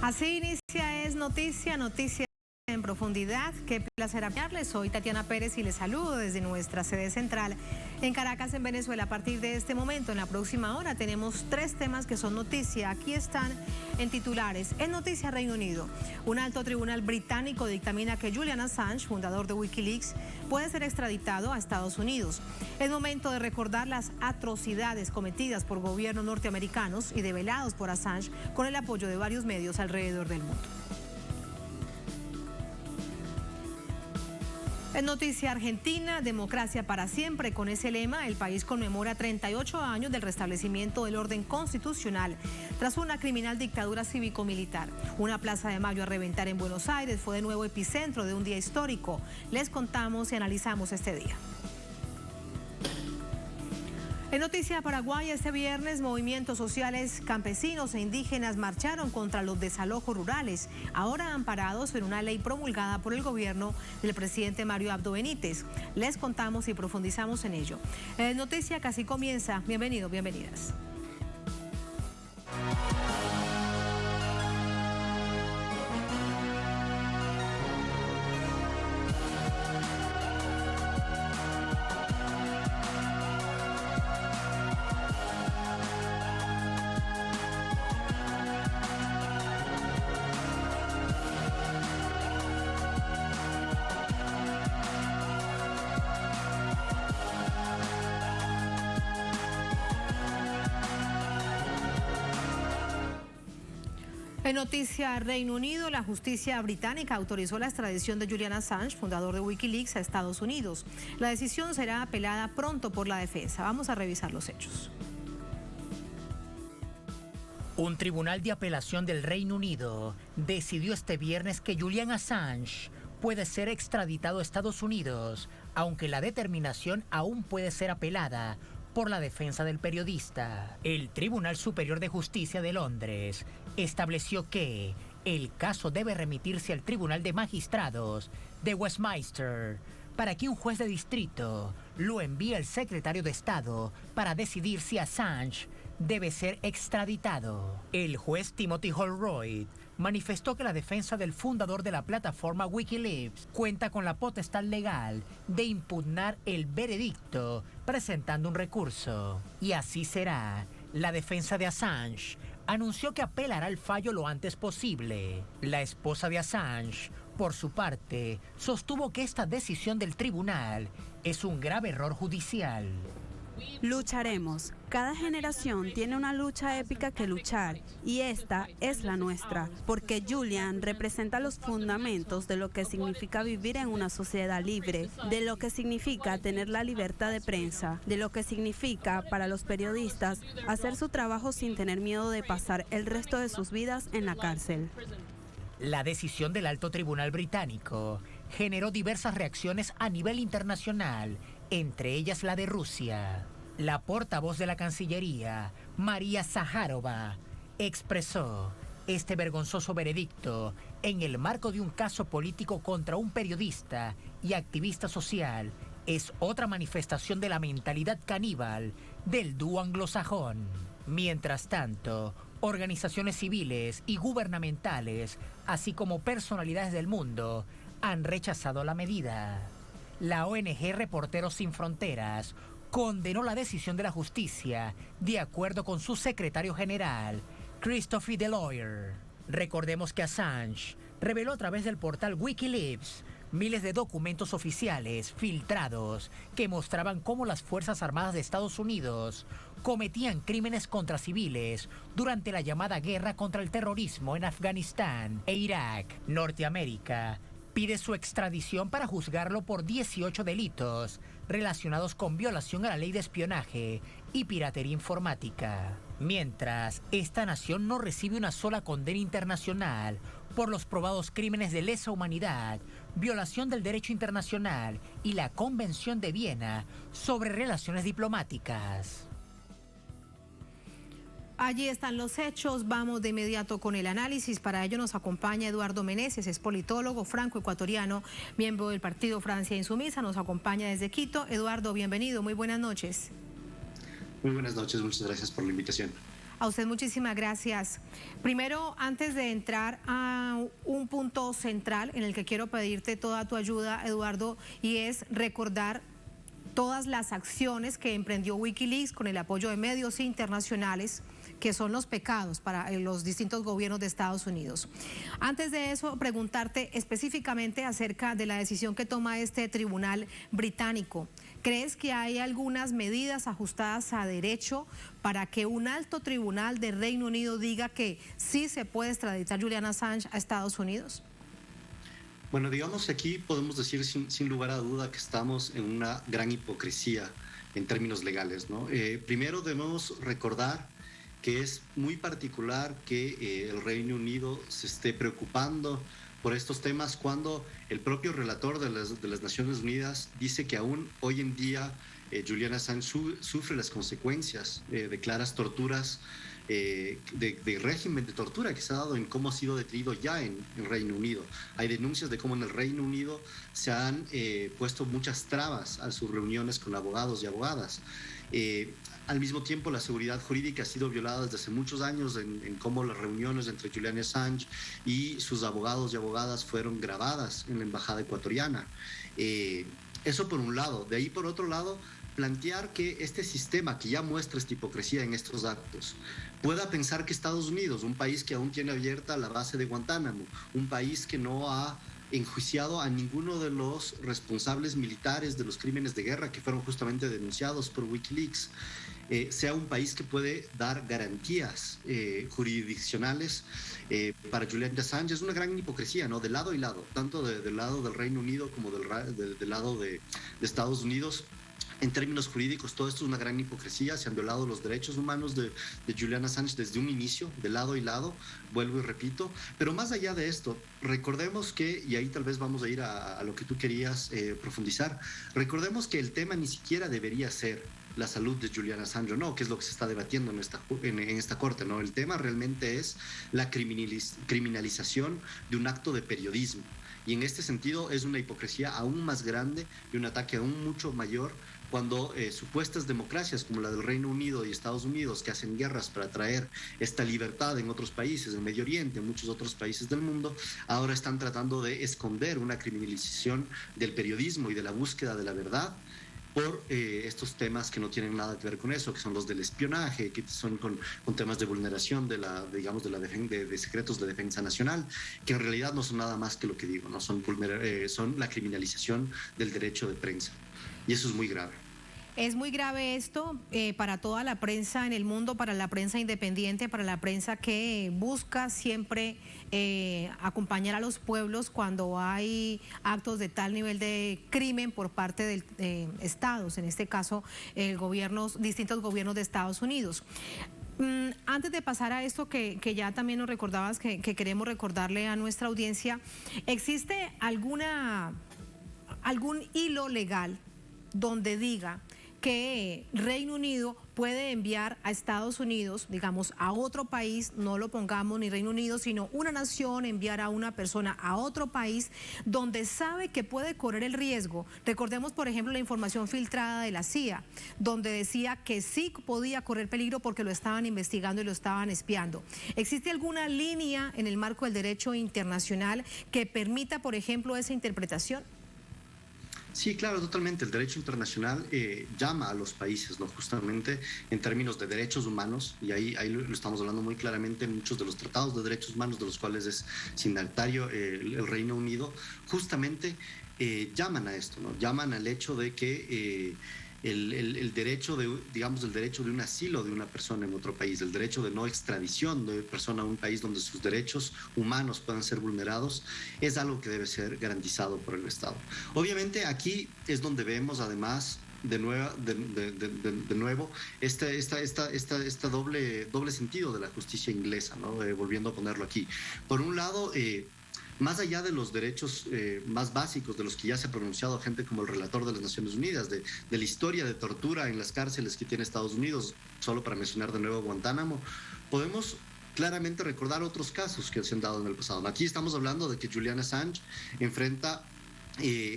Así inicia Es Noticia, Noticia en profundidad. Qué placer hablarles. Soy Tatiana Pérez y les saludo desde nuestra sede central en Caracas, en Venezuela. A partir de este momento, en la próxima hora, tenemos 3 temas que son noticia. Aquí están en titulares. En noticia, Reino Unido. Un alto tribunal británico dictamina que Julian Assange, fundador de Wikileaks, puede ser extraditado a Estados Unidos. Es momento de recordar las atrocidades cometidas por gobiernos norteamericanos y develados por Assange con el apoyo de varios medios alrededor del mundo. En noticia Argentina, democracia para siempre. Con ese lema, el país conmemora 38 años del restablecimiento del orden constitucional tras una criminal dictadura cívico-militar. Una plaza de Mayo a reventar en Buenos Aires fue de nuevo epicentro de un día histórico. Les contamos y analizamos este día. En noticia Paraguay, este viernes, movimientos sociales campesinos e indígenas marcharon contra los desalojos rurales, ahora amparados en una ley promulgada por el gobierno del presidente Mario Abdo Benítez. Les contamos y profundizamos en ello. Noticia casi comienza. Bienvenidos, bienvenidas. En noticia Reino Unido, la justicia británica autorizó la extradición de Julian Assange, fundador de Wikileaks, a Estados Unidos. La decisión será apelada pronto por la defensa. Vamos a revisar los hechos. Un tribunal de apelación del Reino Unido decidió este viernes que Julian Assange puede ser extraditado a Estados Unidos, aunque la determinación aún puede ser apelada por la defensa del periodista. El Tribunal Superior de Justicia de Londres estableció que el caso debe remitirse al Tribunal de Magistrados de Westminster para que un juez de distrito lo envíe al secretario de Estado para decidir si Assange debe ser extraditado. El juez Timothy Holroyd manifestó que la defensa del fundador de la plataforma Wikileaks cuenta con la potestad legal de impugnar el veredicto presentando un recurso. Y así será. La defensa de Assange anunció que apelará el fallo lo antes posible. La esposa de Assange, por su parte, sostuvo que esta decisión del tribunal es un grave error judicial. Lucharemos. Cada generación tiene una lucha épica que luchar y esta es la nuestra, porque Julian representa los fundamentos de lo que significa vivir en una sociedad libre, de lo que significa tener la libertad de prensa, de lo que significa para los periodistas hacer su trabajo sin tener miedo de pasar el resto de sus vidas en la cárcel. La decisión del alto tribunal británico generó diversas reacciones a nivel internacional, entre ellas la de Rusia. La portavoz de la Cancillería, María Zaharova, expresó este vergonzoso veredicto en el marco de un caso político contra un periodista y activista social. Es otra manifestación de la mentalidad caníbal del dúo anglosajón. Mientras tanto, organizaciones civiles y gubernamentales, así como personalidades del mundo, han rechazado la medida. La ONG Reporteros Sin Fronteras condenó la decisión de la justicia, de acuerdo con su secretario general, Christophe Deloire. Recordemos que Assange reveló a través del portal Wikileaks miles de documentos oficiales filtrados que mostraban cómo las Fuerzas Armadas de Estados Unidos cometían crímenes contra civiles durante la llamada guerra contra el terrorismo en Afganistán e Irak. Norteamérica pide su extradición para juzgarlo por 18 delitos relacionados con violación a la ley de espionaje y piratería informática. Mientras, esta nación no recibe una sola condena internacional por los probados crímenes de lesa humanidad, violación del derecho internacional y la Convención de Viena sobre relaciones diplomáticas. Allí están los hechos. Vamos de inmediato con el análisis. Para ello nos acompaña Eduardo Meneses, es politólogo franco-ecuatoriano, miembro del partido Francia Insumisa. Nos acompaña desde Quito. Eduardo, bienvenido. Muy buenas noches. Muy buenas noches. Muchas gracias por la invitación. A usted muchísimas gracias. Primero, antes de entrar a un punto central en el que quiero pedirte toda tu ayuda, Eduardo, y es recordar todas las acciones que emprendió Wikileaks con el apoyo de medios internacionales, que son los pecados para los distintos gobiernos de Estados Unidos. Antes de eso, preguntarte específicamente acerca de la decisión que toma este tribunal británico. ¿Crees que hay algunas medidas ajustadas a derecho para que un alto tribunal de Reino Unido diga que sí se puede extraditar Julian Assange a Estados Unidos? Bueno, digamos que aquí podemos decir sin lugar a duda que estamos en una gran hipocresía en términos legales, ¿no? Primero debemos recordar que es muy particular que el Reino Unido se esté preocupando por estos temas cuando el propio relator de las Naciones Unidas dice que aún hoy en día Julian Assange sufre las consecuencias de claras torturas, de régimen de tortura que se ha dado en cómo ha sido detenido ya en Reino Unido. Hay denuncias de cómo en el Reino Unido se han puesto muchas trabas a sus reuniones con abogados y abogadas. Al mismo tiempo, la seguridad jurídica ha sido violada desde hace muchos años en cómo las reuniones entre Julian Assange y sus abogados y abogadas fueron grabadas en la embajada ecuatoriana. Eso por un lado. De ahí, por otro lado, plantear que este sistema que ya muestra esta hipocresía en estos actos pueda pensar que Estados Unidos, un país que aún tiene abierta la base de Guantánamo, un país que no ha enjuiciado a ninguno de los responsables militares de los crímenes de guerra que fueron justamente denunciados por Wikileaks, sea un país que puede dar garantías jurisdiccionales para Julian Assange. Es una gran hipocresía, ¿no? De lado y lado, tanto del lado del Reino Unido como del lado de Estados Unidos. En términos jurídicos, todo esto es una gran hipocresía. Se han violado los derechos humanos de Julian Assange desde un inicio, de lado y lado, vuelvo y repito. Pero más allá de esto, recordemos que, y ahí tal vez vamos a ir a lo que tú querías profundizar, recordemos que el tema ni siquiera debería ser la salud de Julian Assange, no, que es lo que se está debatiendo en esta corte, ¿no? El tema realmente es la criminalización de un acto de periodismo. Y en este sentido es una hipocresía aún más grande y un ataque aún mucho mayor cuando supuestas democracias como la del Reino Unido y Estados Unidos, que hacen guerras para traer esta libertad en otros países, en Medio Oriente, en muchos otros países del mundo, ahora están tratando de esconder una criminalización del periodismo y de la búsqueda de la verdad por estos temas que no tienen nada que ver con eso, que son los del espionaje, que son con temas de vulneración de secretos de defensa nacional, que en realidad no son nada más que lo que digo, no son la criminalización del derecho de prensa. Y eso es muy grave. Es muy grave esto para toda la prensa en el mundo, para la prensa independiente, para la prensa que busca siempre acompañar a los pueblos cuando hay actos de tal nivel de crimen por parte de estados, en este caso distintos gobiernos de Estados Unidos. Antes de pasar a esto que ya también nos recordabas, que queremos recordarle a nuestra audiencia, ¿existe algún hilo legal donde diga que Reino Unido puede enviar a Estados Unidos, digamos, a otro país, no lo pongamos ni Reino Unido, sino una nación, enviar a una persona a otro país donde sabe que puede correr el riesgo? Recordemos, por ejemplo, la información filtrada de la CIA, donde decía que sí podía correr peligro porque lo estaban investigando y lo estaban espiando. ¿Existe alguna línea en el marco del derecho internacional que permita, por ejemplo, esa interpretación? Sí, claro, totalmente. El derecho internacional llama a los países, ¿no? Justamente en términos de derechos humanos, y ahí lo estamos hablando muy claramente en muchos de los tratados de derechos humanos de los cuales es signatario el Reino Unido, justamente llaman a esto, ¿no? Llaman al hecho de que el derecho el derecho de un asilo de una persona en otro país, el derecho de no extradición de persona a un país donde sus derechos humanos puedan ser vulnerados, es algo que debe ser garantizado por el Estado. Obviamente aquí es donde vemos además de nuevo esta doble sentido de la justicia inglesa, ¿no? Volviendo a ponerlo aquí. Por un lado, más allá de los derechos más básicos de los que ya se ha pronunciado gente como el relator de las Naciones Unidas, de la historia de tortura en las cárceles que tiene Estados Unidos, solo para mencionar de nuevo Guantánamo, podemos claramente recordar otros casos que se han dado en el pasado. Aquí estamos hablando de que Julian Assange enfrenta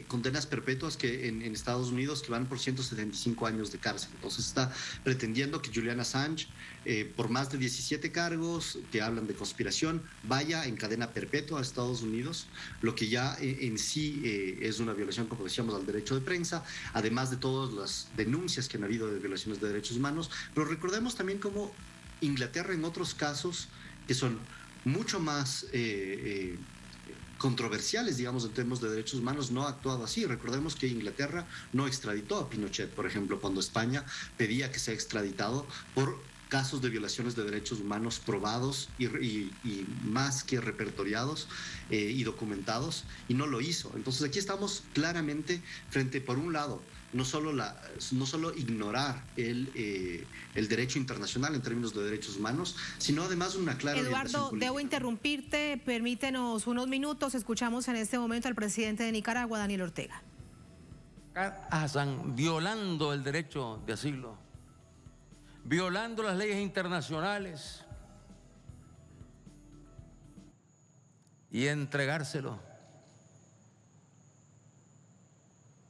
condenas perpetuas que en Estados Unidos que van por 175 años de cárcel. Entonces está pretendiendo que Julian Assange, por más de 17 cargos que hablan de conspiración, vaya en cadena perpetua a Estados Unidos, lo que ya en sí es una violación, como decíamos, al derecho de prensa, además de todas las denuncias que han habido de violaciones de derechos humanos. Pero recordemos también cómo Inglaterra en otros casos que son mucho más controversiales, digamos, en términos de derechos humanos, no ha actuado así. Recordemos que Inglaterra no extraditó a Pinochet, por ejemplo, cuando España pedía que sea extraditado por casos de violaciones de derechos humanos probados y más que repertoriados y documentados, y no lo hizo. Entonces aquí estamos claramente frente, por un lado, no solo ignorar el derecho internacional en términos de derechos humanos, sino además una clara Eduardo, debo interrumpirte, permítenos unos minutos. Escuchamos en este momento al presidente de Nicaragua, Daniel Ortega. Hassan, violando el derecho de asilo, violando las leyes internacionales y entregárselo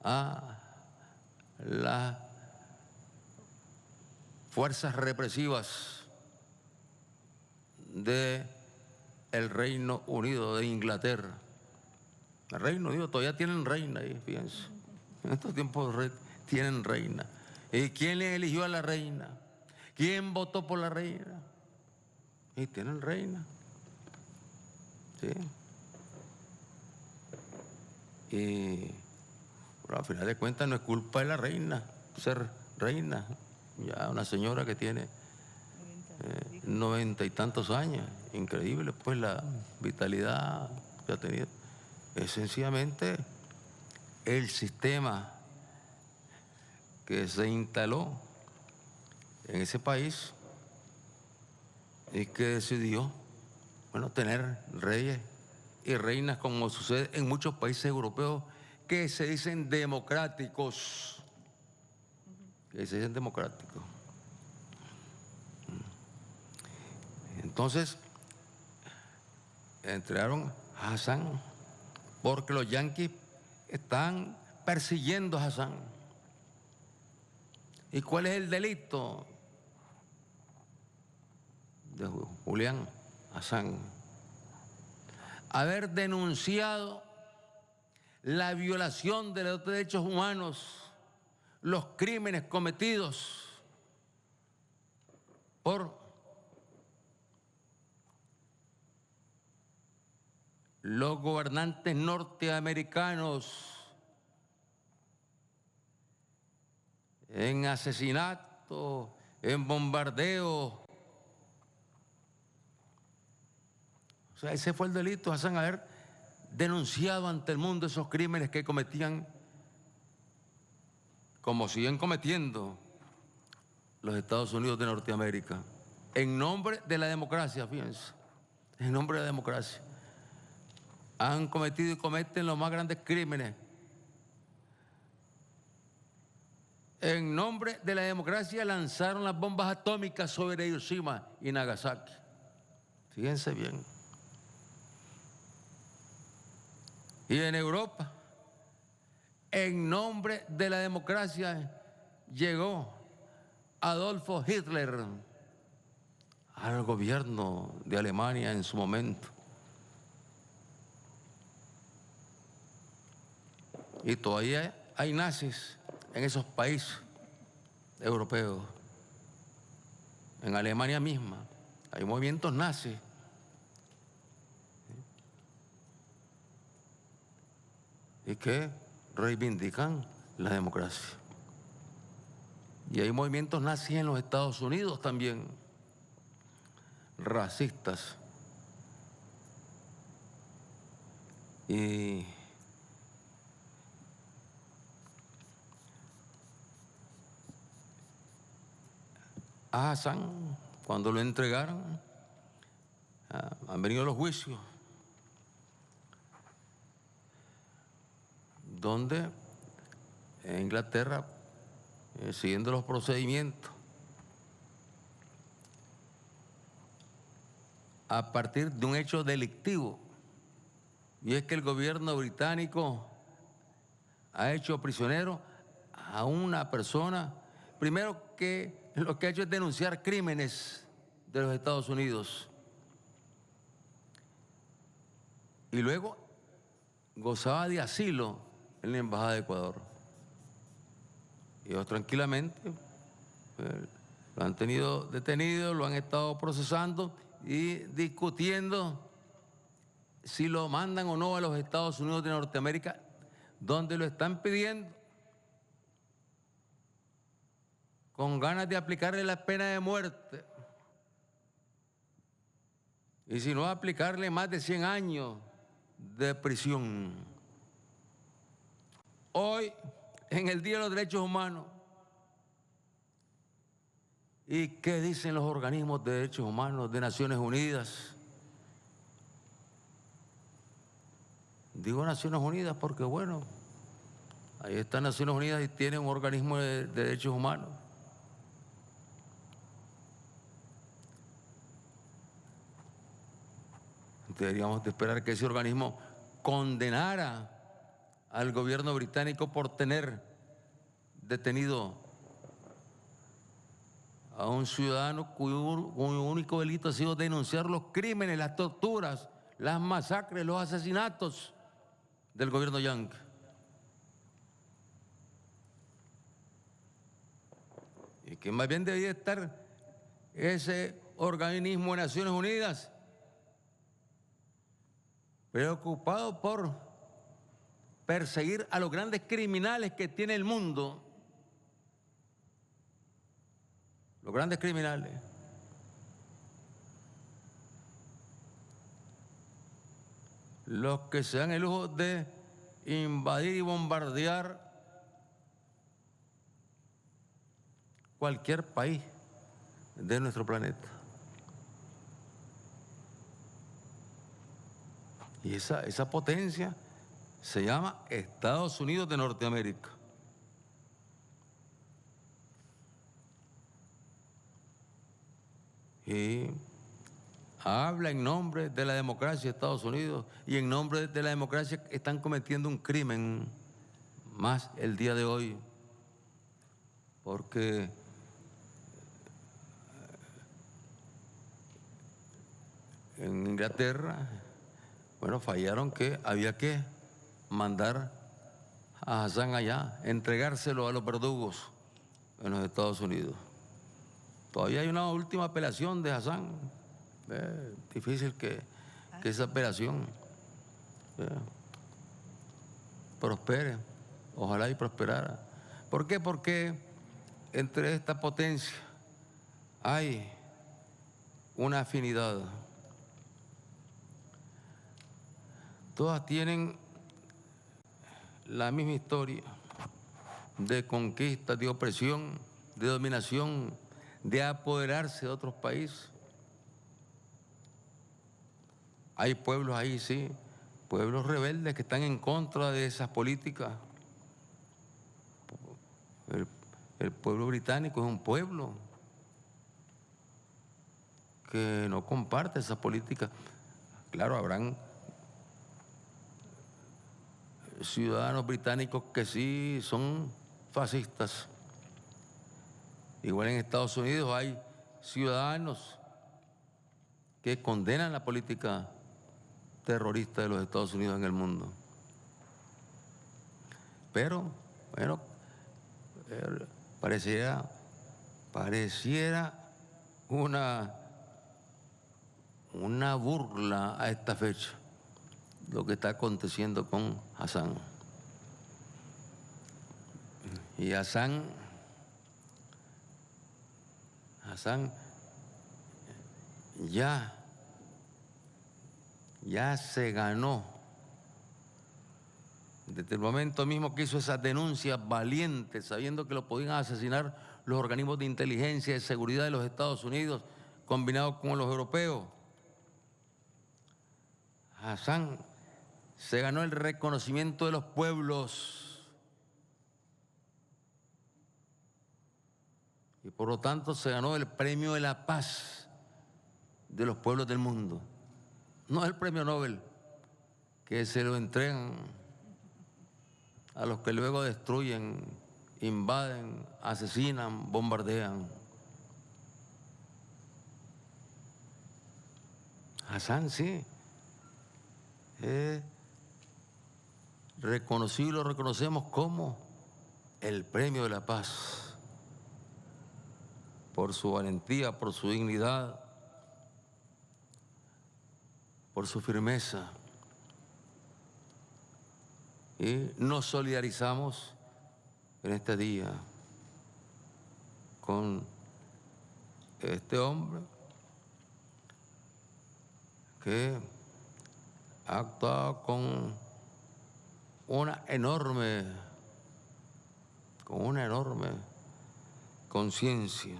a las fuerzas represivas del Reino Unido de Inglaterra. El Reino Unido todavía tienen reina ahí, fíjense. En estos tiempos tienen reina. ¿Y quién le eligió a la reina? ¿Quién votó por la reina? Y tienen reina. Sí. Y pero al final de cuentas no es culpa de la reina ser reina. Ya una señora que tiene 90 y tantos años. Increíble pues la vitalidad que ha tenido. Es sencillamente el sistema que se instaló en ese país y que decidió, bueno, tener reyes y reinas como sucede en muchos países europeos que se dicen democráticos. Que se dicen democráticos. Entonces, entregaron a Hassan porque los yanquis están persiguiendo a Hassan. ¿Y cuál es el delito de Julian Assange? Haber denunciado la violación de los derechos humanos, los crímenes cometidos por los gobernantes norteamericanos en asesinato, en bombardeo. O sea, ese fue el delito, Hassan, haber denunciado ante el mundo esos crímenes que cometían, como siguen cometiendo los Estados Unidos de Norteamérica, en nombre de la democracia, fíjense, en nombre de la democracia. Han cometido y cometen los más grandes crímenes. En nombre de la democracia lanzaron las bombas atómicas sobre Hiroshima y Nagasaki. Fíjense bien. Y en Europa, en nombre de la democracia, llegó Adolfo Hitler al gobierno de Alemania en su momento. Y todavía hay nazis en esos países europeos. En Alemania misma hay movimientos nazis. Y que reivindican la democracia. Y hay movimientos nazis en los Estados Unidos también, racistas. Y a Hassan, cuando lo entregaron, han venido los juicios, donde en Inglaterra, siguiendo los procedimientos, a partir de un hecho delictivo, y es que el gobierno británico ha hecho prisionero a una persona, primero que lo que ha hecho es denunciar crímenes de los Estados Unidos y luego gozaba de asilo en la Embajada de Ecuador. Y ellos tranquilamente lo han tenido detenido, lo han estado procesando y discutiendo si lo mandan o no a los Estados Unidos de Norteamérica, donde lo están pidiendo con ganas de aplicarle la pena de muerte. Y si no, aplicarle más de 100 años de prisión. Hoy, en el Día de los Derechos Humanos, ¿y qué dicen los organismos de derechos humanos de Naciones Unidas? Digo Naciones Unidas porque, bueno, ahí está Naciones Unidas y tiene un organismo de derechos humanos. Deberíamos de esperar que ese organismo condenara al gobierno británico por tener detenido a un ciudadano cuyo único delito ha sido denunciar los crímenes, las torturas, las masacres, los asesinatos del gobierno yanqui. Y que más bien debería estar ese organismo de Naciones Unidas preocupado por perseguir a los grandes criminales que tiene el mundo. Los grandes criminales. Los que se dan el lujo de invadir y bombardear cualquier país de nuestro planeta. Y esa potencia se llama Estados Unidos de Norteamérica. Y habla en nombre de la democracia de Estados Unidos y en nombre de la democracia están cometiendo un crimen más el día de hoy, porque en Inglaterra, bueno, fallaron que había que mandar a Hassan allá, entregárselo a los verdugos en los Estados Unidos. Todavía hay una última apelación de Hassan. Difícil que esa apelación prospere. Ojalá y prosperara. ¿Por qué? Porque entre esta potencia hay una afinidad. Todas tienen la misma historia de conquista, de opresión, de dominación, de apoderarse de otros países. Hay pueblos ahí, sí, pueblos rebeldes que están en contra de esas políticas. El pueblo británico es un pueblo que no comparte esa política. Claro, habrán ciudadanos británicos que sí son fascistas. Igual en Estados Unidos hay ciudadanos que condenan la política terrorista de los Estados Unidos en el mundo. Pero, bueno, pareciera una burla a esta fecha lo que está aconteciendo con Hassan. Y Hassan ya se ganó, desde el momento mismo que hizo esas denuncias valientes, sabiendo que lo podían asesinar los organismos de inteligencia y de seguridad de los Estados Unidos, combinados con los europeos. Hassan se ganó el reconocimiento de los pueblos y por lo tanto se ganó el premio de la paz de los pueblos del mundo. No es el premio Nobel que se lo entregan a los que luego destruyen, invaden, asesinan, bombardean. Hassan sí es reconocido y lo reconocemos como el premio de la paz por su valentía, por su dignidad, por su firmeza. Y nos solidarizamos en este día con este hombre que ha actuado con una enorme conciencia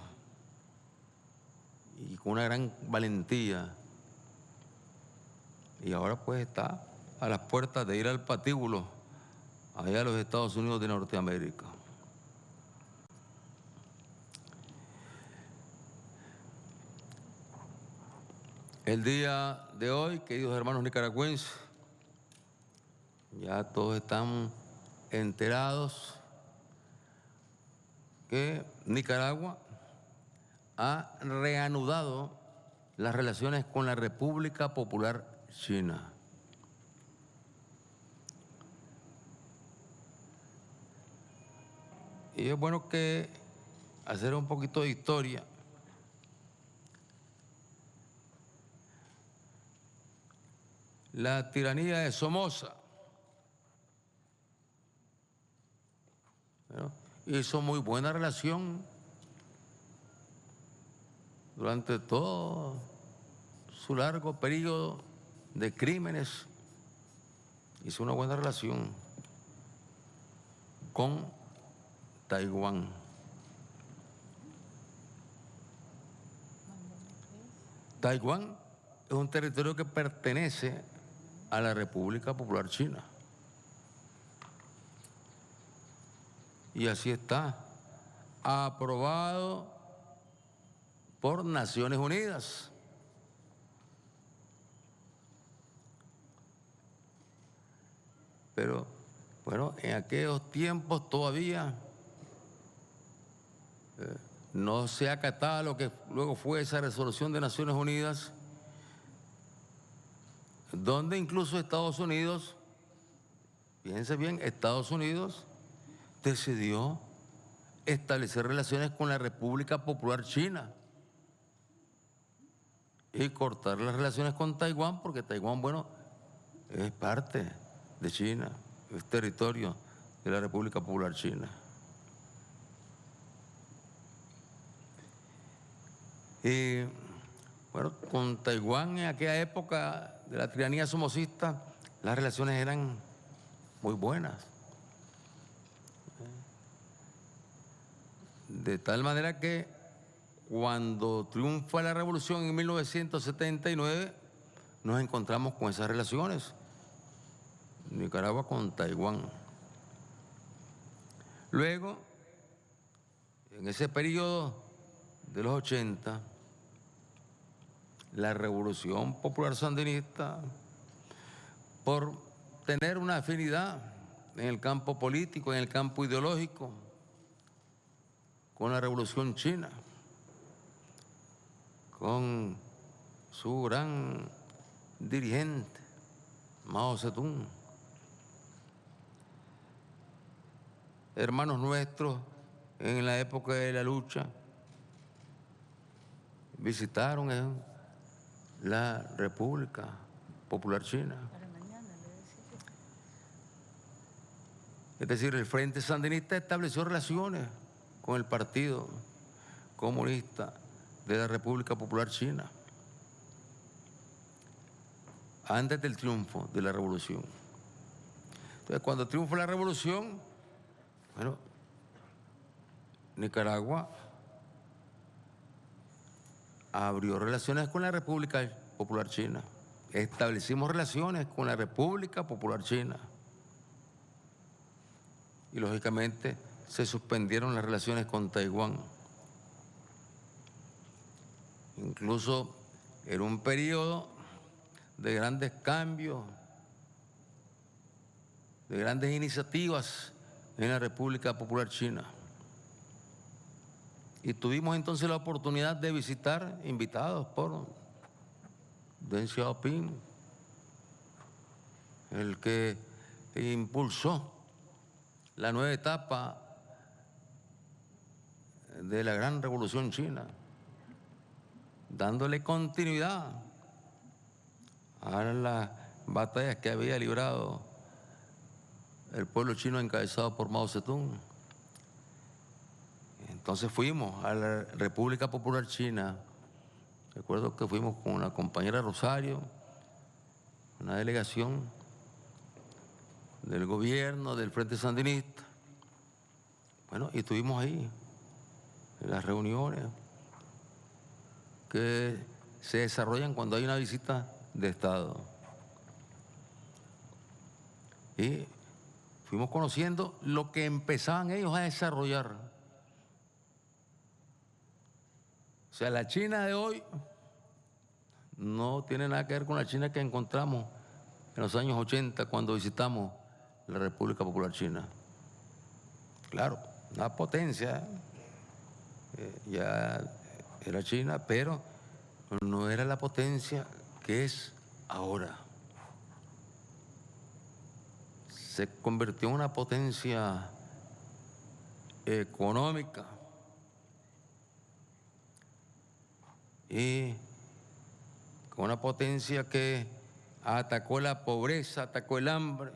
y con una gran valentía. Y ahora pues está a las puertas de ir al patíbulo allá a los Estados Unidos de Norteamérica. El día de hoy, queridos hermanos nicaragüenses, ya todos están enterados que Nicaragua ha reanudado las relaciones con la República Popular China. Y es bueno que hacer un poquito de historia. La tiranía de Somoza hizo muy buena relación durante todo su largo periodo de crímenes. Hizo una buena relación con Taiwán. Taiwán es un territorio que pertenece a la República Popular China. Y así está, aprobado por Naciones Unidas. Pero, bueno, en aquellos tiempos todavía no se acataba lo que luego fue esa resolución de Naciones Unidas, donde incluso Estados Unidos, fíjense bien, Estados Unidos decidió establecer relaciones con la República Popular China y cortar las relaciones con Taiwán, porque Taiwán, bueno, es parte de China, es territorio de la República Popular China. Y bueno, con Taiwán en aquella época de la tiranía somocista, las relaciones eran muy buenas. De tal manera que cuando triunfa la revolución en 1979, nos encontramos con esas relaciones. Nicaragua con Taiwán. Luego, en ese periodo de los 80, la Revolución Popular Sandinista, por tener una afinidad en el campo político, en el campo ideológico, con la Revolución China, con su gran dirigente, Mao Zedong. Hermanos nuestros en la época de la lucha visitaron la República Popular China. Es decir, el Frente Sandinista estableció relaciones con el Partido Comunista de la República Popular China antes del triunfo de la revolución. Entonces, cuando triunfó la revolución, bueno, Nicaragua abrió relaciones con la República Popular China. Establecimos relaciones con la República Popular China. Y lógicamente se suspendieron las relaciones con Taiwán. Incluso en un periodo de grandes cambios, de grandes iniciativas en la República Popular China. Y tuvimos entonces la oportunidad de visitar, invitados por Deng Xiaoping, el que impulsó la nueva etapa de la gran revolución china, dándole continuidad a las batallas que había librado el pueblo chino encabezado por Mao Zedong. Entonces fuimos a la República Popular China. Recuerdo que fuimos con la compañera Rosario, una delegación del gobierno, del Frente Sandinista. Bueno, y estuvimos ahí, en las reuniones que se desarrollan cuando hay una visita de Estado. Y fuimos conociendo lo que empezaban ellos a desarrollar. O sea, la China de hoy no tiene nada que ver con la China que encontramos en los años 80 cuando visitamos la República Popular China. Claro, una potencia, ya era China, pero no era la potencia que es ahora. Se convirtió en una potencia económica y con una potencia que atacó la pobreza, atacó el hambre,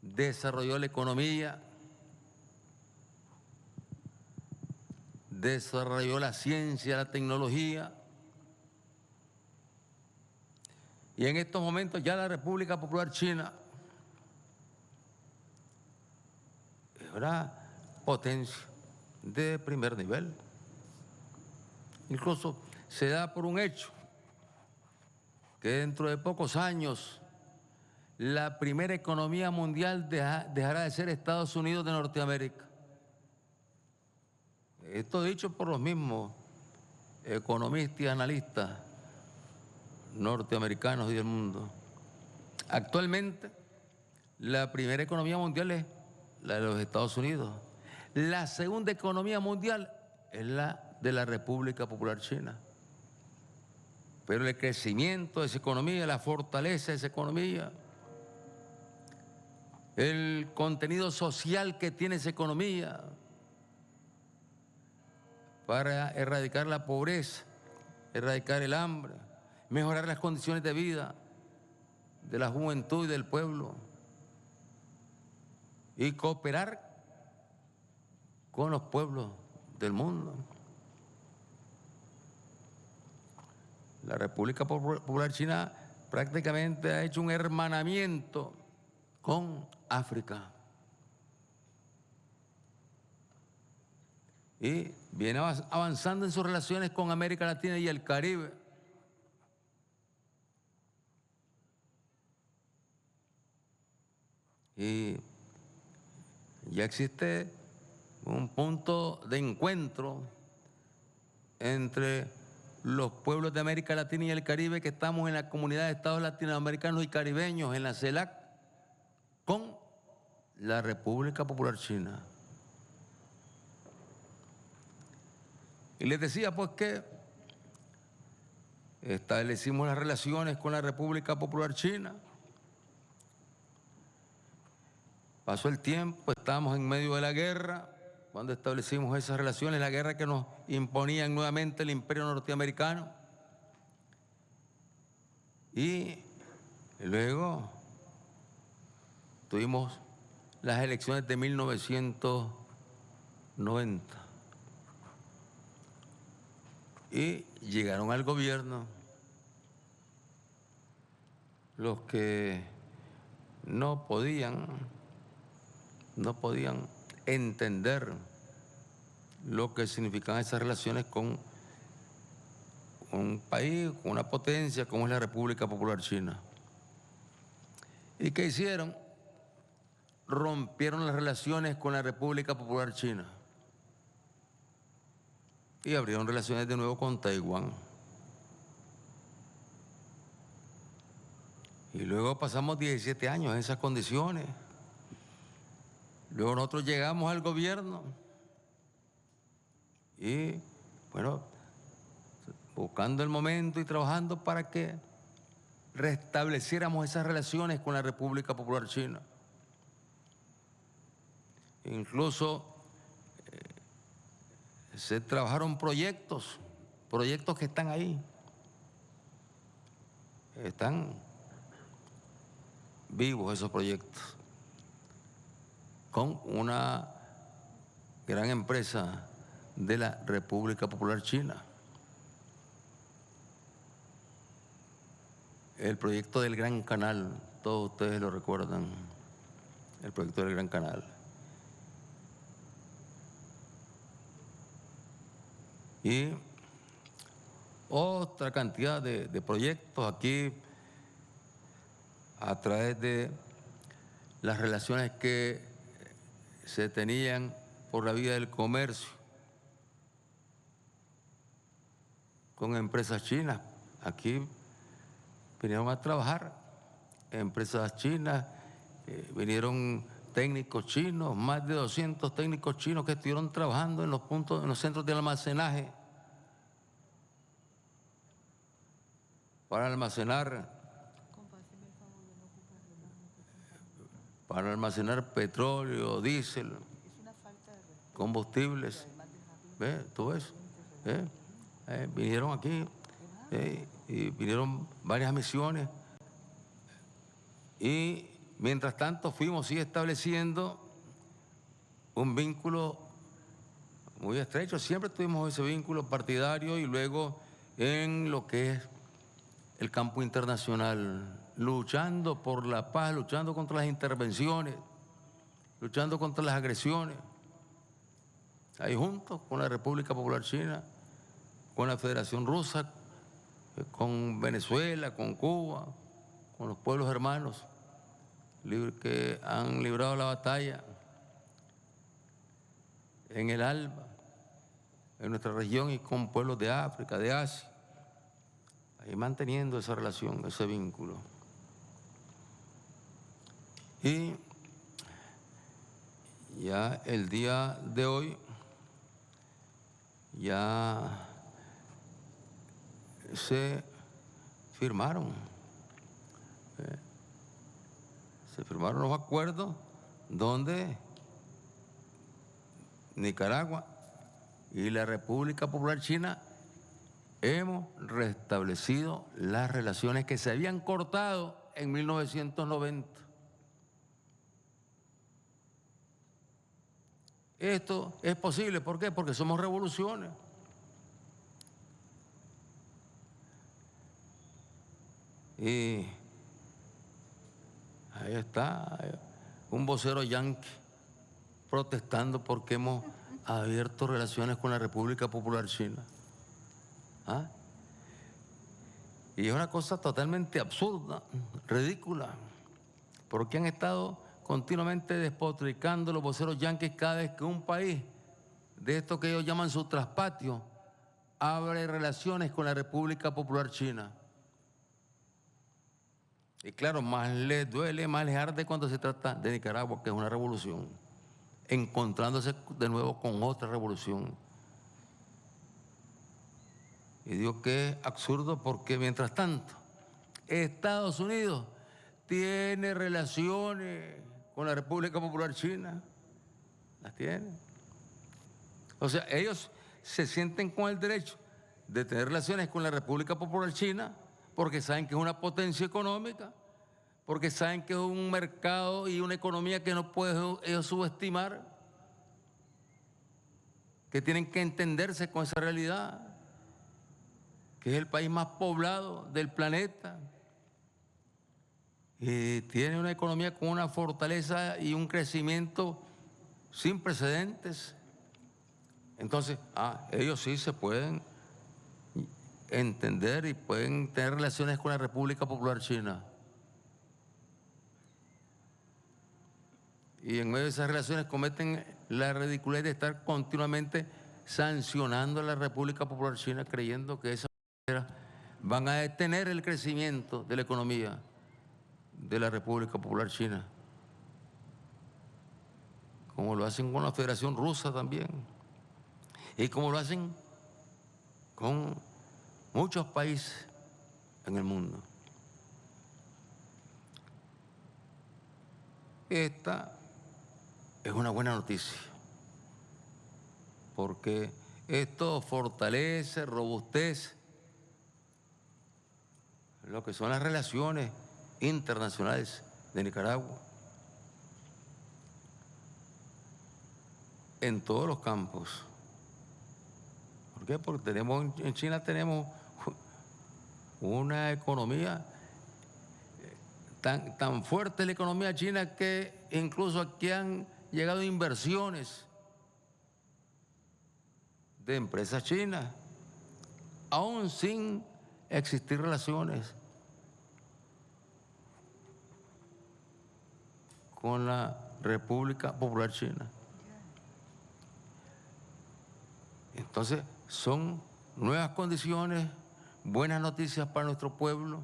desarrolló la economía, desarrolló la ciencia, la tecnología. Y en estos momentos ya la República Popular China es una potencia de primer nivel. Incluso se da por un hecho que dentro de pocos años la primera economía mundial dejará de ser Estados Unidos de Norteamérica. Esto dicho por los mismos economistas y analistas norteamericanos y del mundo. Actualmente, la primera economía mundial es la de los Estados Unidos. La segunda economía mundial es la de la República Popular China. Pero el crecimiento de esa economía, la fortaleza de esa economía, el contenido social que tiene esa economía para erradicar la pobreza, erradicar el hambre, mejorar las condiciones de vida de la juventud y del pueblo y cooperar con los pueblos del mundo. La República Popular China prácticamente ha hecho un hermanamiento con África y viene avanzando en sus relaciones con América Latina y el Caribe. Y ya existe un punto de encuentro entre los pueblos de América Latina y el Caribe que estamos en la comunidad de estados latinoamericanos y caribeños, en la CELAC, con la República Popular China. Y les decía pues que establecimos las relaciones con la República Popular China. Pasó el tiempo, estábamos en medio de la guerra, cuando establecimos esas relaciones, la guerra que nos imponían nuevamente el imperio norteamericano. Y luego tuvimos las elecciones de 1990. Y llegaron al gobierno los que no podían entender lo que significaban esas relaciones con un país, con una potencia como es la República Popular China. ¿Y qué hicieron? Rompieron las relaciones con la República Popular China y abrieron relaciones de nuevo con Taiwán. Y luego pasamos 17 años en esas condiciones. Luego nosotros llegamos al gobierno y, bueno, buscando el momento y trabajando para que restableciéramos esas relaciones con la República Popular China. Incluso se trabajaron proyectos que están ahí. Están vivos esos proyectos con una gran empresa de la República Popular China. El proyecto del Gran Canal, todos ustedes lo recuerdan, el proyecto del Gran Canal. Y otra cantidad de proyectos aquí a través de las relaciones que se tenían por la vía del comercio con empresas chinas. Aquí vinieron a trabajar empresas chinas, vinieron técnicos chinos, más de 200 técnicos chinos que estuvieron trabajando en los puntos, en los centros de almacenaje para almacenar petróleo, diésel, combustibles. ¿Ves? ¿Tú ves? Vinieron aquí y vinieron varias misiones. Y mientras tanto fuimos estableciendo un vínculo muy estrecho. Siempre tuvimos ese vínculo partidario y luego en lo que es el campo internacional, luchando por la paz, luchando contra las intervenciones, luchando contra las agresiones. Ahí juntos con la República Popular China, con la Federación Rusa, con Venezuela, con Cuba, con los pueblos hermanos que han librado la batalla en el ALBA, en nuestra región y con pueblos de África, de Asia, ahí manteniendo esa relación, ese vínculo. Y ya el día de hoy ya se firmaron los acuerdos donde Nicaragua y la República Popular China hemos restablecido las relaciones que se habían cortado en 1990. Esto es posible, ¿por qué? Porque somos revoluciones. Y ahí está un vocero yanqui protestando porque hemos abierto relaciones con la República Popular China. ¿Ah? Y es una cosa totalmente absurda, ridícula, porque han estado continuamente despotricando los voceros yanquis cada vez que un país de esto que ellos llaman su traspatio abre relaciones con la República Popular China. Y claro, más les duele, más les arde cuando se trata de Nicaragua, que es una revolución, encontrándose de nuevo con otra revolución. Y digo que es absurdo porque mientras tanto Estados Unidos tiene relaciones con la República Popular China, las tiene. O sea, ellos se sienten con el derecho de tener relaciones con la República Popular China porque saben que es una potencia económica, porque saben que es un mercado y una economía que no pueden ellos subestimar, que tienen que entenderse con esa realidad, que es el país más poblado del planeta y tiene una economía con una fortaleza y un crecimiento sin precedentes. Entonces, ellos sí se pueden entender y pueden tener relaciones con la República Popular China. Y en medio de esas relaciones cometen la ridiculez de estar continuamente sancionando a la República Popular China, creyendo que de esa manera van a detener el crecimiento de la economía de la República Popular China, como lo hacen con la Federación Rusa también, y como lo hacen con muchos países en el mundo. Esta es una buena noticia, porque esto fortalece, robustece lo que son las relaciones internacionales de Nicaragua en todos los campos. ¿Por qué? Porque en China tenemos una economía tan fuerte, la economía china, que incluso aquí han llegado inversiones de empresas chinas, aún sin existir relaciones con la República Popular China. Entonces, son nuevas condiciones, buenas noticias para nuestro pueblo,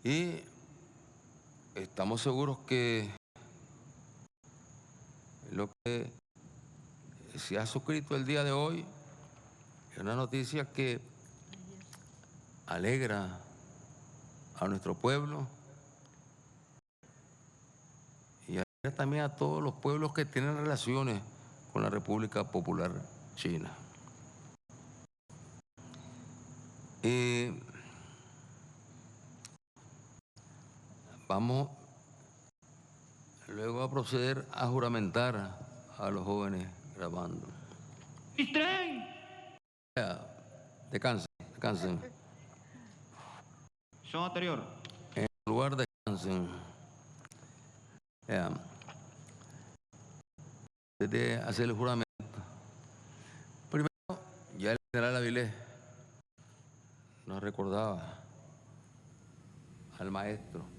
y estamos seguros que lo que se ha suscrito el día de hoy es una noticia que alegra a nuestro pueblo y alegra también a todos los pueblos que tienen relaciones con la República Popular China. Vamos luego a proceder a juramentar a los jóvenes grabando. Descansen. Son anterior. En lugar descansen. De hacer el juramento. Primero, ya el general Avilés nos recordaba al maestro.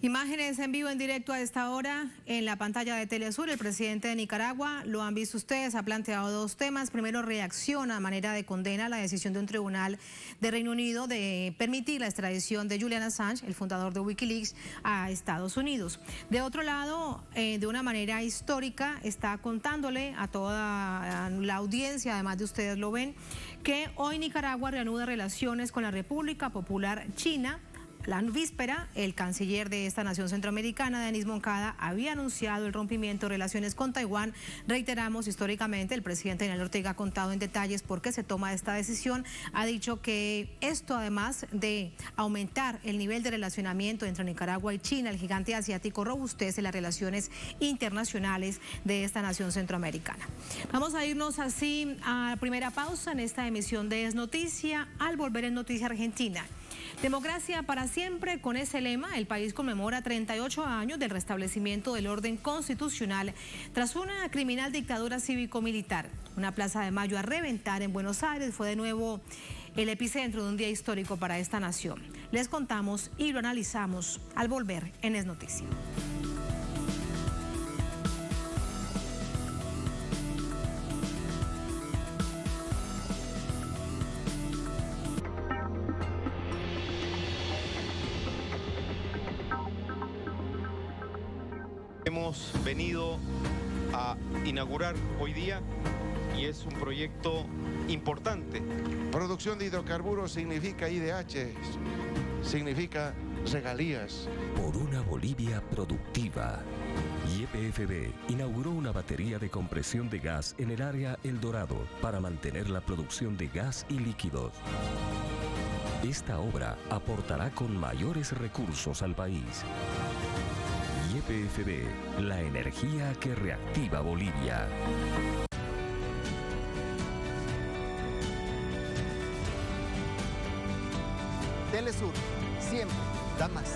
Imágenes en vivo, en directo a esta hora en la pantalla de Telesur. El presidente de Nicaragua, lo han visto ustedes, ha planteado dos temas. Primero, reacciona a manera de condena a la decisión de un tribunal de Reino Unido de permitir la extradición de Julian Assange, el fundador de Wikileaks, a Estados Unidos. De otro lado, de una manera histórica, está contándole a toda la audiencia, además de ustedes lo ven, que hoy Nicaragua reanuda relaciones con la República Popular China. La víspera, el canciller de esta nación centroamericana, Denis Moncada, había anunciado el rompimiento de relaciones con Taiwán. Reiteramos, históricamente, el presidente Daniel Ortega ha contado en detalles por qué se toma esta decisión. Ha dicho que esto, además de aumentar el nivel de relacionamiento entre Nicaragua y China, el gigante asiático, robustece las relaciones internacionales de esta nación centroamericana. Vamos a irnos así a la primera pausa en esta emisión de Es Noticia. Al volver en Noticia Argentina. Democracia para siempre, con ese lema, el país conmemora 38 años del restablecimiento del orden constitucional tras una criminal dictadura cívico-militar. Una plaza de Mayo a reventar en Buenos Aires fue de nuevo el epicentro de un día histórico para esta nación. Les contamos y lo analizamos al volver en Es Noticia. Hemos venido a inaugurar hoy día y es un proyecto importante. Producción de hidrocarburos significa IDH, significa regalías. Por una Bolivia productiva. YPFB inauguró una batería de compresión de gas en el área El Dorado para mantener la producción de gas y líquidos. Esta obra aportará con mayores recursos al país. YPFB, la energía que reactiva Bolivia. Telesur, siempre da más.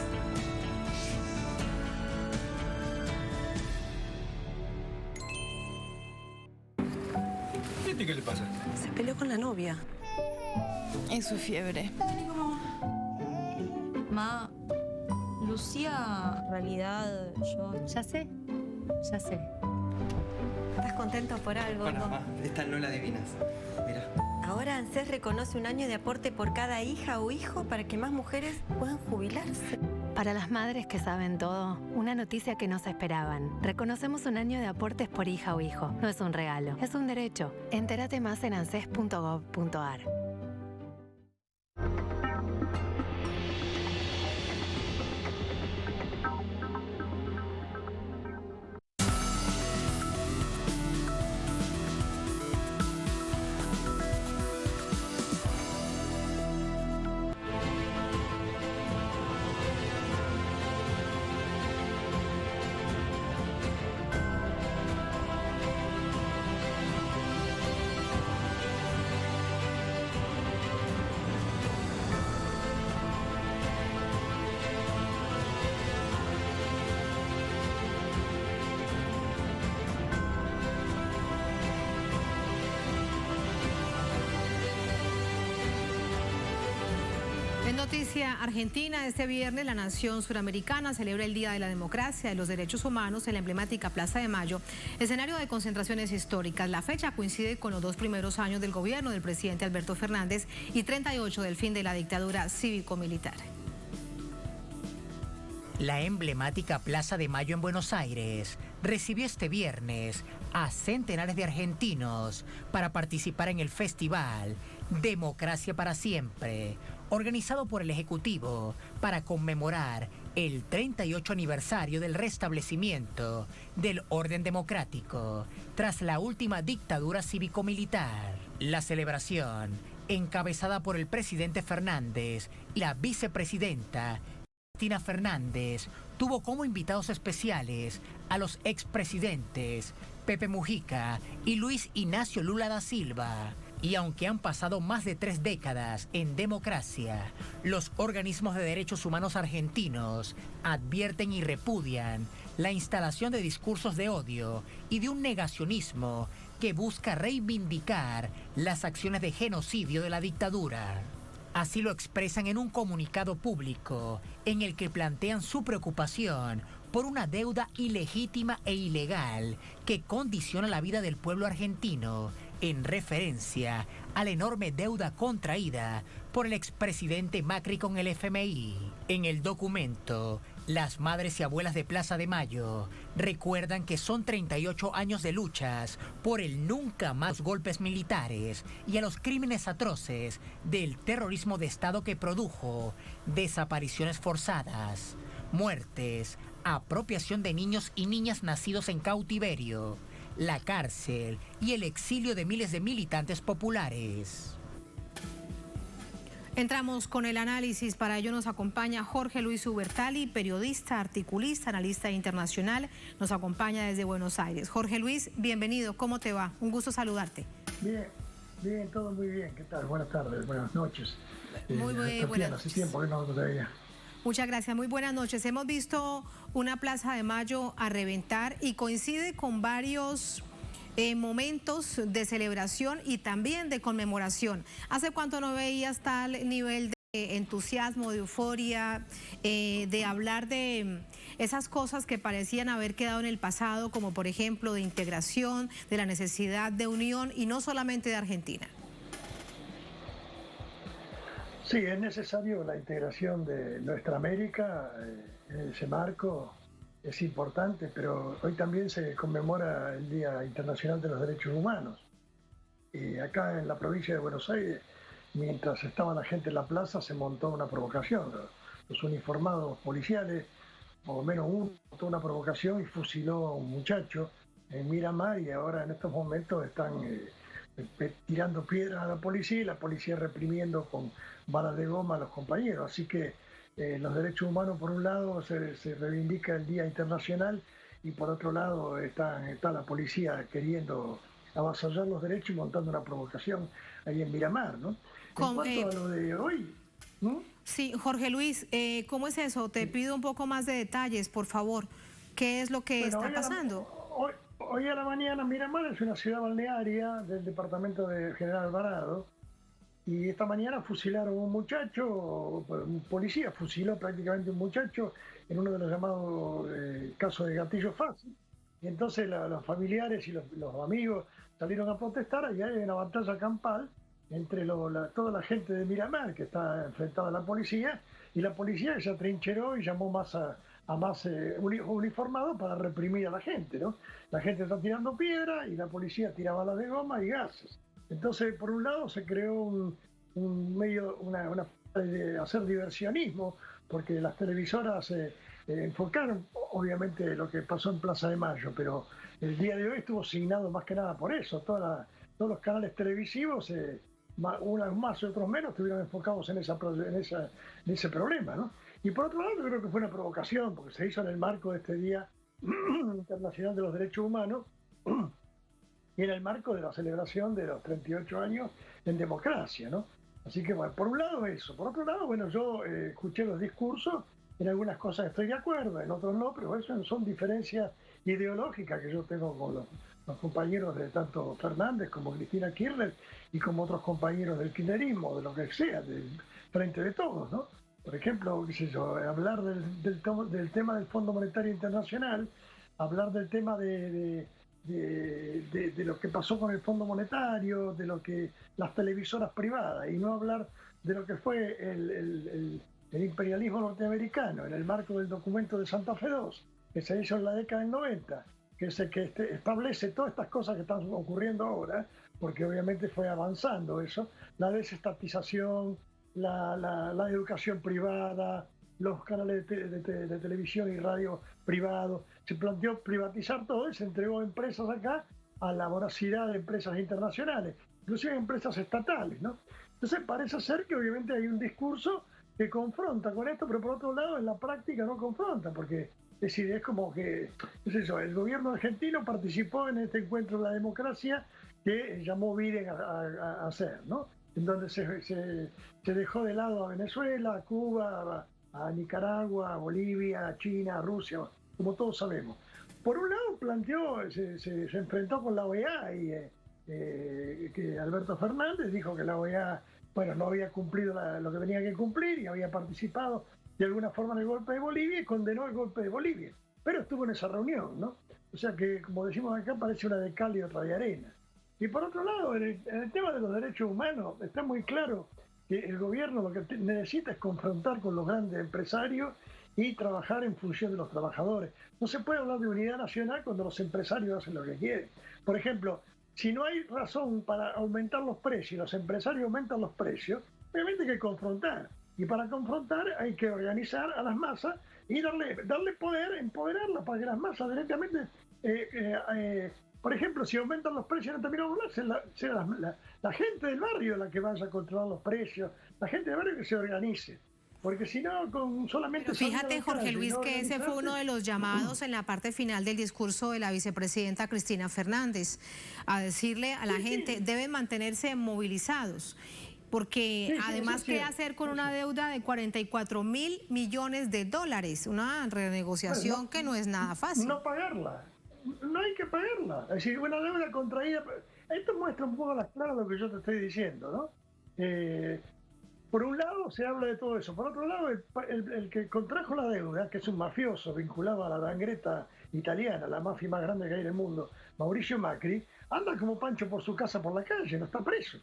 ¿Qué le pasa? Se peleó con la novia. Es su fiebre. Ma, Lucía, en realidad yo... Ya sé. ¿Estás contento por algo? Bueno, mamá, esta no la adivinas. Mira. Ahora ANSES reconoce un año de aporte por cada hija o hijo para que más mujeres puedan jubilarse. Para las madres que saben todo, una noticia que no se esperaban. Reconocemos un año de aportes por hija o hijo. No es un regalo, es un derecho. Entérate más en anses.gov.ar. En noticia argentina, este viernes la nación suramericana celebra el Día de la Democracia y de los Derechos Humanos en la emblemática Plaza de Mayo, escenario de concentraciones históricas. La fecha coincide con los 2 primeros años del gobierno del presidente Alberto Fernández y 38 del fin de la dictadura cívico-militar. La emblemática Plaza de Mayo en Buenos Aires recibió este viernes a centenares de argentinos para participar en el festival Democracia para Siempre, organizado por el Ejecutivo para conmemorar el 38 aniversario del restablecimiento del orden democrático tras la última dictadura cívico-militar. La celebración, encabezada por el presidente Fernández y la vicepresidenta Cristina Fernández, tuvo como invitados especiales a los expresidentes Pepe Mujica y Luis Ignacio Lula da Silva. Y aunque han pasado más de 3 décadas en democracia, los organismos de derechos humanos argentinos advierten y repudian la instalación de discursos de odio y de un negacionismo que busca reivindicar las acciones de genocidio de la dictadura. Así lo expresan en un comunicado público en el que plantean su preocupación por una deuda ilegítima e ilegal que condiciona la vida del pueblo argentino, en referencia a la enorme deuda contraída por el expresidente Macri con el FMI. En el documento, las madres y abuelas de Plaza de Mayo recuerdan que son 38 años de luchas por el nunca más golpes militares y a los crímenes atroces del terrorismo de Estado que produjo desapariciones forzadas, muertes, apropiación de niños y niñas nacidos en cautiverio, la cárcel y el exilio de miles de militantes populares. Entramos con el análisis. Para ello nos acompaña Jorge Luis Ubertalli, periodista, articulista, analista internacional. Nos acompaña desde Buenos Aires. Jorge Luis, bienvenido. ¿Cómo te va? Un gusto saludarte. Bien, todo muy bien. ¿Qué tal? Buenas tardes, buenas noches. Muy buenas noches. Hace tiempo que no te veía. Muchas gracias, muy buenas noches. Hemos visto una Plaza de Mayo a reventar y coincide con varios momentos de celebración y también de conmemoración. ¿Hace cuánto no veías tal nivel de entusiasmo, de euforia, de hablar de esas cosas que parecían haber quedado en el pasado, como por ejemplo de integración, de la necesidad de unión y no solamente de Argentina? Sí, es necesario la integración de nuestra América en ese marco, es importante, pero hoy también se conmemora el Día Internacional de los Derechos Humanos. Y acá en la provincia de Buenos Aires, mientras estaba la gente en la plaza, se montó una provocación. Los uniformados policiales, por lo menos uno, montó una provocación y fusiló a un muchacho en Miramar, y ahora en estos momentos están tirando piedras a la policía y la policía reprimiendo con balas de goma a los compañeros. Así que los derechos humanos, por un lado, se reivindica el Día Internacional, y por otro lado está la policía queriendo avasallar los derechos y montando una provocación ahí en Miramar, ¿no? En cuanto a lo de hoy... Sí, Jorge Luis, ¿cómo es eso? Te pido un poco más de detalles, por favor. ¿Qué es lo que está pasando? Hoy a la mañana Miramar es una ciudad balnearia del departamento de General Alvarado, y esta mañana fusilaron a un muchacho, un policía fusiló prácticamente a un muchacho en uno de los llamados casos de gatillo fácil, y entonces los familiares y los amigos salieron a protestar. Y hay una batalla campal entre toda la gente de Miramar que está enfrentada a la policía, y la policía se atrincheró y llamó más a más uniformados para reprimir a la gente, ¿no? La gente está tirando piedra y la policía tira balas de goma y gases. Entonces, por un lado se creó un medio, una de hacer diversionismo, porque las televisoras enfocaron obviamente lo que pasó en Plaza de Mayo, pero el día de hoy estuvo signado más que nada por eso. Todos los canales televisivos, unos más y otros menos, estuvieron enfocados en ese problema, ¿no? Y por otro lado, yo creo que fue una provocación, porque se hizo en el marco de este Día Internacional de los Derechos Humanos y en el marco de la celebración de los 38 años en democracia, ¿no? Así que, bueno, por un lado eso. Por otro lado, bueno, yo escuché los discursos, en algunas cosas estoy de acuerdo, en otros no, pero eso son diferencias ideológicas que yo tengo con los compañeros de tanto Fernández como Cristina Kirchner y como otros compañeros del kirchnerismo, de lo que sea, del Frente de Todos, ¿no? Por ejemplo, qué sé yo, hablar del tema del Fondo Monetario Internacional, hablar del tema de lo que pasó con el Fondo Monetario, de lo que las televisoras privadas, y no hablar de lo que fue el imperialismo norteamericano en el marco del documento de Santa Fe II, que se hizo en la década del 90, que establece todas estas cosas que están ocurriendo ahora, porque obviamente fue avanzando eso, la desestatización, la educación privada, los canales de televisión y radio privados. Se planteó privatizar todo y se entregó empresas acá a la voracidad de empresas internacionales, inclusive empresas estatales, ¿no? Entonces parece ser que obviamente hay un discurso que confronta con esto, pero por otro lado en la práctica no confronta, porque es decir, es como que, es eso, el gobierno argentino participó en este encuentro de la democracia que llamó Biden a hacer, ¿no? En donde se dejó de lado a Venezuela, a Cuba, a Nicaragua, a Bolivia, a China, a Rusia, como todos sabemos. Por un lado planteó, se enfrentó con la OEA y que Alberto Fernández dijo que la OEA, bueno, no había cumplido lo que tenía que cumplir y había participado de alguna forma en el golpe de Bolivia y condenó el golpe de Bolivia. Pero estuvo en esa reunión, ¿no? O sea que, como decimos acá, parece una de cal y otra de arena. Y por otro lado, en el tema de los derechos humanos, está muy claro que el gobierno lo que necesita es confrontar con los grandes empresarios y trabajar en función de los trabajadores. No se puede hablar de unidad nacional cuando los empresarios hacen lo que quieren. Por ejemplo, si no hay razón para aumentar los precios y los empresarios aumentan los precios, obviamente hay que confrontar. Y para confrontar hay que organizar a las masas y darle poder, empoderarlas para que las masas directamente... por ejemplo, si aumentan los precios en determinados lugares, sea la gente del barrio la que vaya a controlar los precios, la gente del barrio que se organice. Porque si no, con solamente... Pero fíjate, Jorge Luis, que ese fue uno de los llamados en la parte final del discurso de la vicepresidenta Cristina Fernández, a decirle a la gente, deben mantenerse movilizados. Porque además, ¿qué hacer con una deuda de 44.000 millones de dólares? Una renegociación que no es nada fácil. No pagarla. No hay que pagarla. Es decir, una deuda contraída. Esto muestra un poco a las claras lo que yo te estoy diciendo, ¿no? Por un lado se habla de todo eso. Por otro lado, el que contrajo la deuda, que es un mafioso vinculado a la Ndrangheta italiana, la mafia más grande que hay en el mundo, Mauricio Macri, anda como Pancho por su casa por la calle, no está preso.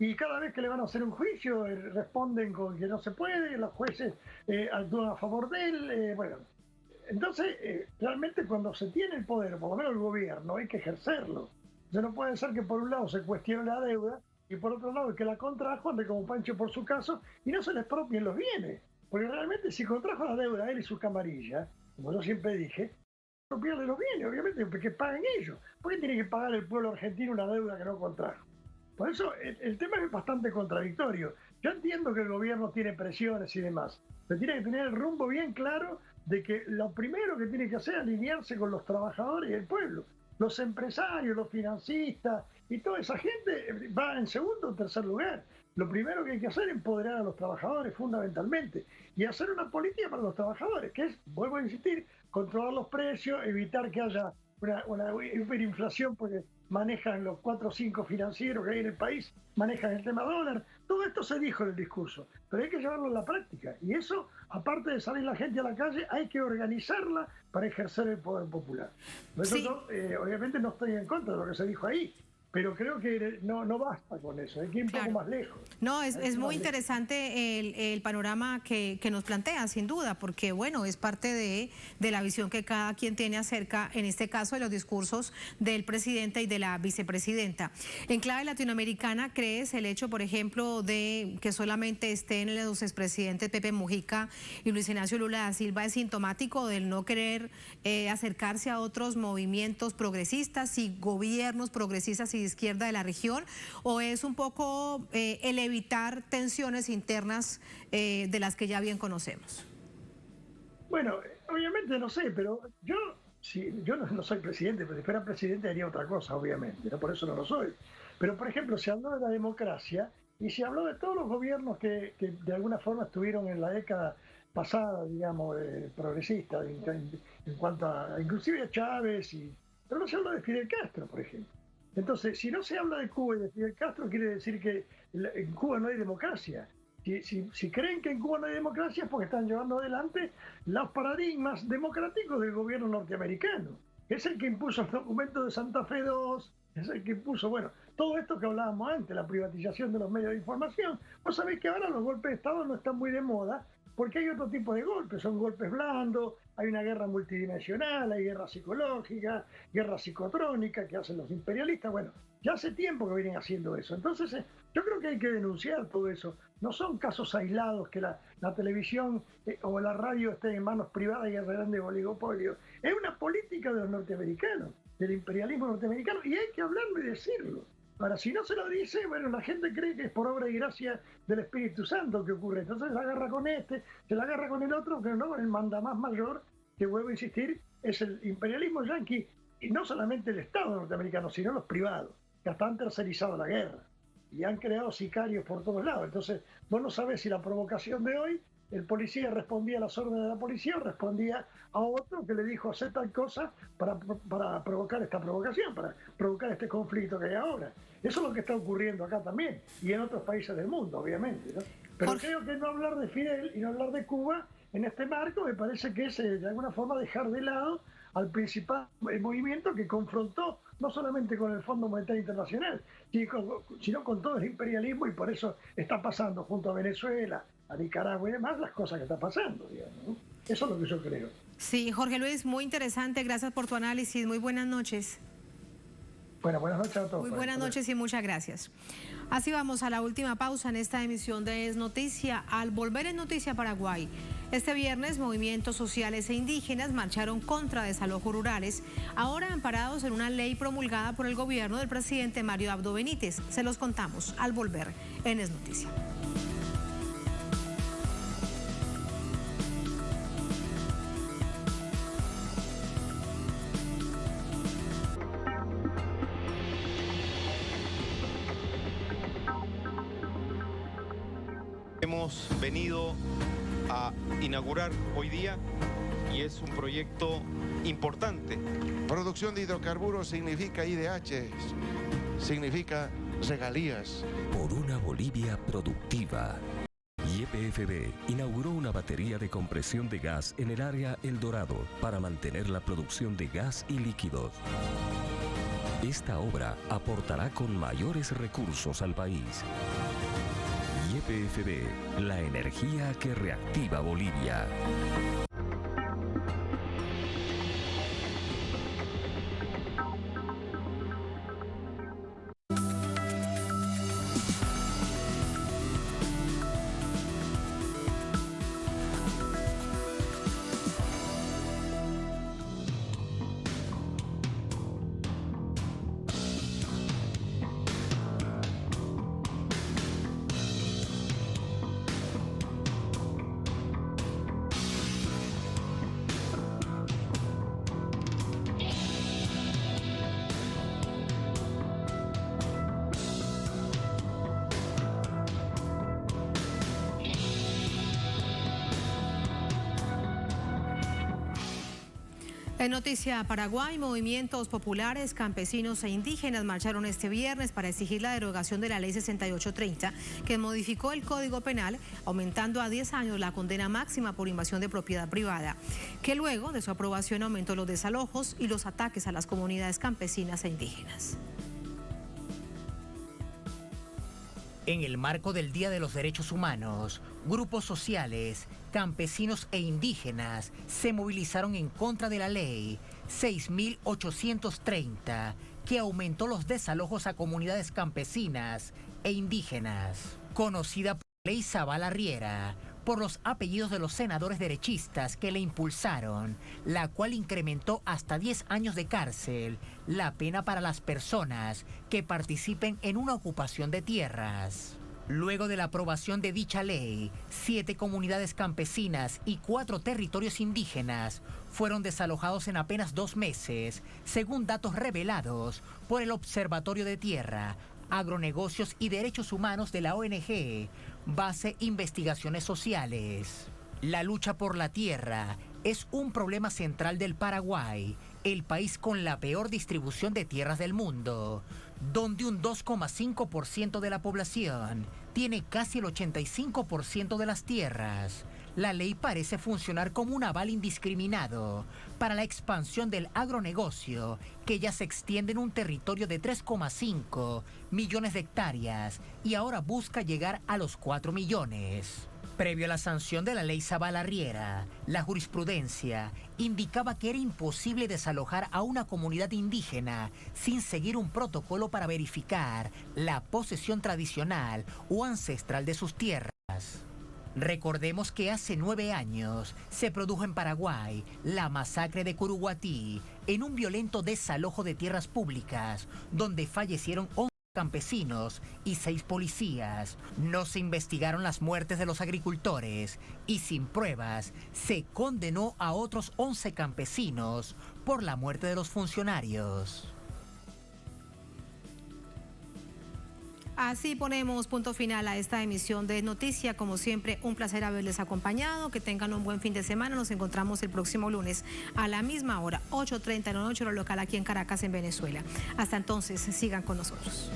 Y cada vez que le van a hacer un juicio, responden con que no se puede, los jueces actúan a favor de él, bueno. Entonces, realmente cuando se tiene el poder, por lo menos el gobierno, hay que ejercerlo. Entonces no puede ser que por un lado se cuestione la deuda y por otro lado el que la contrajo ande como Pancho por su caso y no se les expropien los bienes. Porque realmente si contrajo la deuda él y su camarilla, como yo siempre dije, expropiarle los bienes, obviamente, que paguen ellos. ¿Por qué tiene que pagar el pueblo argentino una deuda que no contrajo? Por eso el tema es bastante contradictorio. Yo entiendo que el gobierno tiene presiones y demás, pero tiene que tener el rumbo bien claro de que lo primero que tiene que hacer es alinearse con los trabajadores y el pueblo. Los empresarios, los financistas y toda esa gente va en segundo o tercer lugar. Lo primero que hay que hacer es empoderar a los trabajadores fundamentalmente y hacer una política para los trabajadores, que es, vuelvo a insistir, controlar los precios, evitar que haya una hiperinflación porque manejan los 4 o 5 financieros que hay en el país, manejan el tema dólar. Todo esto se dijo en el discurso, pero hay que llevarlo a la práctica. Y eso, aparte de salir la gente a la calle, hay que organizarla para ejercer el poder popular. Por eso yo, obviamente no estoy en contra de lo que se dijo ahí, pero creo que no basta con eso, hay que ir un poco más lejos. No, es muy interesante el panorama que nos plantea, sin duda, porque bueno, es parte de la visión que cada quien tiene acerca, en este caso, de los discursos del presidente y de la vicepresidenta. En clave latinoamericana, ¿crees el hecho, por ejemplo, de que solamente estén los expresidentes Pepe Mujica y Luis Ignacio Lula da Silva es sintomático del no querer acercarse a otros movimientos progresistas y gobiernos progresistas y de izquierda de la región, o es un poco el evitar tensiones internas de las que ya bien conocemos? Bueno, obviamente no sé, pero yo no soy presidente, pero si fuera presidente haría otra cosa, obviamente, ¿no? Por eso no lo soy. Pero, por ejemplo, se habló de la democracia y se habló de todos los gobiernos que de alguna forma estuvieron en la década pasada, digamos, progresista, en cuanto a inclusive a Chávez, pero no se habla de Fidel Castro, por ejemplo. Entonces, si no se habla de Cuba y de Fidel Castro, quiere decir que en Cuba no hay democracia. Si creen que en Cuba no hay democracia es porque están llevando adelante los paradigmas democráticos del gobierno norteamericano. Es el que impuso el documento de Santa Fe II, es el que impuso, bueno, todo esto que hablábamos antes, la privatización de los medios de información. Vos sabéis que ahora los golpes de Estado no están muy de moda, porque hay otro tipo de golpes, son golpes blandos, hay una guerra multidimensional, hay guerra psicológica, guerra psicotrónica que hacen los imperialistas. Bueno, ya hace tiempo que vienen haciendo eso. Entonces, yo creo que hay que denunciar todo eso. No son casos aislados que la televisión o la radio estén en manos privadas y en grandes oligopolios. Es una política de los norteamericanos, del imperialismo norteamericano, y hay que hablarlo y decirlo. Ahora, si no se lo dice, bueno, la gente cree que es por obra y gracia del Espíritu Santo que ocurre. Entonces se agarra con este, se la agarra con el otro, que no, el mandamás mayor, que vuelvo a insistir, es el imperialismo yanqui, y no solamente el Estado norteamericano, sino los privados, que hasta han tercerizado la guerra y han creado sicarios por todos lados. Entonces, vos no sabés si la provocación de hoy, el policía respondía a las órdenes de la policía o respondía a otro que le dijo hacer tal cosa para provocar esta provocación, para provocar este conflicto que hay ahora. Eso es lo que está ocurriendo acá también y en otros países del mundo, obviamente, ¿no? Pero creo que no hablar de Fidel y no hablar de Cuba en este marco me parece que es de alguna forma dejar de lado al principal movimiento que confrontó no solamente con el Fondo Monetario Internacional, sino con todo el imperialismo, y por eso está pasando junto a Venezuela, a Nicaragua y demás las cosas que está pasando, digamos, ¿no? Eso es lo que yo creo. Sí, Jorge Luis, muy interesante, gracias por tu análisis, muy buenas noches. Bueno, buenas noches a todos. Muy buenas noches y muchas gracias. Así vamos a la última pausa en esta emisión de Es Noticia. Al volver en Noticia Paraguay, este viernes movimientos sociales e indígenas marcharon contra desalojos rurales, ahora amparados en una ley promulgada por el gobierno del presidente Mario Abdo Benítez. Se los contamos al volver en Es Noticia. Hemos venido a inaugurar hoy día y es un proyecto importante. Producción de hidrocarburos significa IDH, significa regalías. Por una Bolivia productiva. YPFB inauguró una batería de compresión de gas en el área El Dorado para mantener la producción de gas y líquidos. Esta obra aportará con mayores recursos al país. YPFB, la energía que reactiva Bolivia. En Noticia Paraguay, movimientos populares, campesinos e indígenas marcharon este viernes para exigir la derogación de la Ley 6830, que modificó el Código Penal, aumentando a 10 años la condena máxima por invasión de propiedad privada, que luego de su aprobación aumentó los desalojos y los ataques a las comunidades campesinas e indígenas. En el marco del Día de los Derechos Humanos, grupos sociales, campesinos e indígenas se movilizaron en contra de la ley 6.830, que aumentó los desalojos a comunidades campesinas e indígenas. Conocida por Ley Zavala Riera, por los apellidos de los senadores derechistas que le impulsaron, la cual incrementó hasta 10 años de cárcel la pena para las personas que participen en una ocupación de tierras. Luego de la aprobación de dicha ley, 7 comunidades campesinas y 4 territorios indígenas fueron desalojados en apenas 2 meses, según datos revelados por el Observatorio de Tierra, Agronegocios y Derechos Humanos de la ONG, Base Investigaciones Sociales. La lucha por la tierra es un problema central del Paraguay, el país con la peor distribución de tierras del mundo, donde un 2,5% de la población tiene casi el 85% de las tierras. La ley parece funcionar como un aval indiscriminado para la expansión del agronegocio, que ya se extiende en un territorio de 3,5 millones de hectáreas y ahora busca llegar a los 4 millones. Previo a la sanción de la ley Zavala Riera, la jurisprudencia indicaba que era imposible desalojar a una comunidad indígena sin seguir un protocolo para verificar la posesión tradicional o ancestral de sus tierras. Recordemos que hace 9 años se produjo en Paraguay la masacre de Curuguatí, en un violento desalojo de tierras públicas, donde fallecieron 11 campesinos y 6 policías. No se investigaron las muertes de los agricultores y sin pruebas se condenó a otros 11 campesinos por la muerte de los funcionarios. Así ponemos punto final a esta emisión de Noticia. Como siempre, un placer haberles acompañado. Que tengan un buen fin de semana. Nos encontramos el próximo lunes a la misma hora, 8:30 de la noche, lo local aquí en Caracas, en Venezuela. Hasta entonces, sigan con nosotros.